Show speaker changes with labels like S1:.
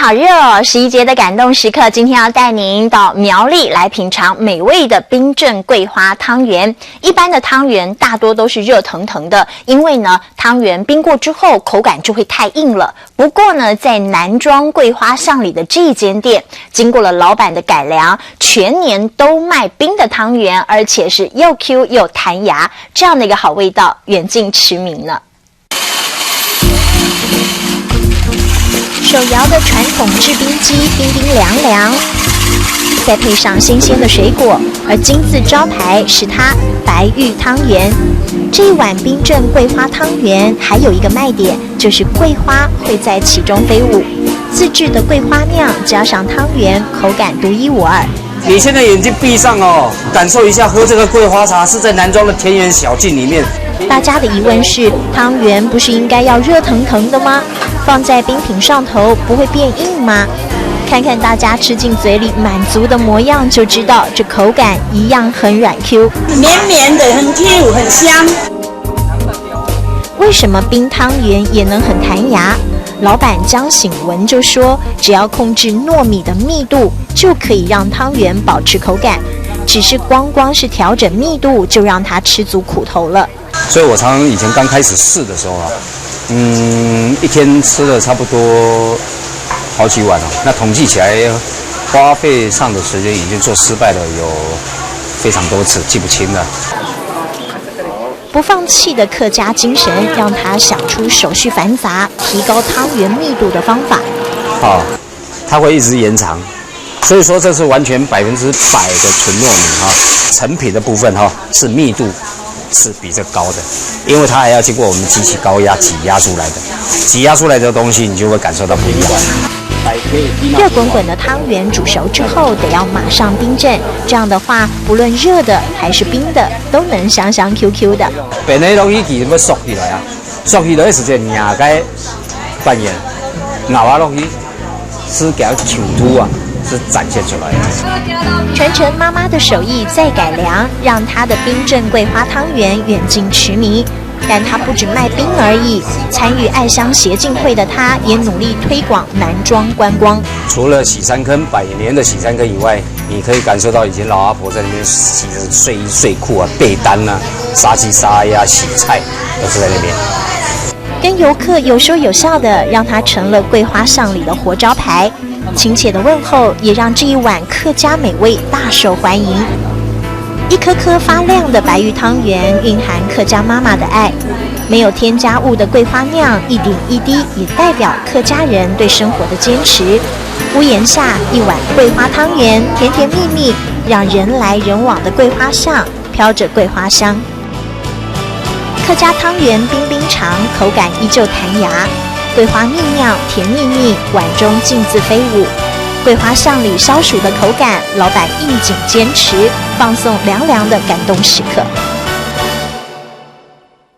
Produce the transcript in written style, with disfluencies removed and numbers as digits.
S1: 好热哦！11节的感动时刻，今天要带您到苗栗来品尝美味的冰镇桂花汤圆。一般的汤圆大多都是热腾腾的，因为呢，汤圆冰过之后口感就会太硬了。不过呢，在南庄桂花巷里的这间店，经过了老板的改良，全年都卖冰的汤圆，而且是又 Q 又弹牙，这样的一个好味道，远近驰名呢。手摇的传统制冰机，冰冰凉凉，再配上新鲜的水果，而金字招牌是它白玉汤圆。这一碗冰镇桂花汤圆还有一个卖点，就是桂花会在其中飞舞，自制的桂花酿加上汤圆，口感独一无二。
S2: 你现在眼睛闭上哦，感受一下喝这个桂花茶是在南庄的田园小径里面。
S1: 大家的疑问是，汤圆不是应该要热腾腾的吗？放在冰品上头不会变硬吗？看看大家吃进嘴里满足的模样，就知道这口感一样很软 Q，
S3: 绵绵的，很 Q， 很香。
S1: 为什么冰汤圆也能很弹牙？老板江醒文就说，只要控制糯米的密度，就可以让汤圆保持口感。只是光是调整密度，就让它吃足苦头了。
S2: 所以我常常以前刚开始试的时候啊，一天吃了差不多好几碗哦。那统计起来，花费上的时间已经做失败了有非常多次，记不清了。
S1: 不放弃的客家精神，让他想出手续繁杂、提高汤圆密度的方法。
S2: 它会一直延长，所以说这是完全100%的纯糯米成品的部分是密度是比这高的，因为它还要经过我们机器高压挤压出来的，挤压出来的东西你就会感受到不一样。
S1: 热滚滚的汤圆煮熟之后，得要马上冰镇，这样的话，不论热的还是冰的，都能香香 QQ 的。
S2: 变的东西其实要缩起来啊，缩起来的时间硬该扮演，咬下落去是给它球凸啊，是展现出来的。
S1: 传承妈妈的手艺再改良，让她的冰镇桂花汤圆远近驰名。但她不止卖冰而已，参与爱乡协进会的她，也努力推广南庄观光。
S2: 除了洗山坑100年的洗山坑以外，你可以感受到以前老阿婆在那边洗的睡衣睡裤啊、被单啊、杀鸡杀鸭、洗菜，都是在那边。
S1: 跟游客有说有笑的，让它成了桂花巷里的活招牌。亲切的问候，也让这一碗客家美味大受欢迎。一颗颗发亮的白玉汤圆，蕴含客家妈妈的爱。没有添加物的桂花酿，一点一滴也代表客家人对生活的坚持。屋檐下一碗桂花汤圆，甜甜蜜蜜，让人来人往的桂花巷飘着桂花香。客家汤圆冰冰长，口感依旧弹牙。桂花蜜酿甜蜜蜜，碗中尽自飞舞。桂花巷里消暑的口感，老板应景坚持，放送凉凉的感动时刻。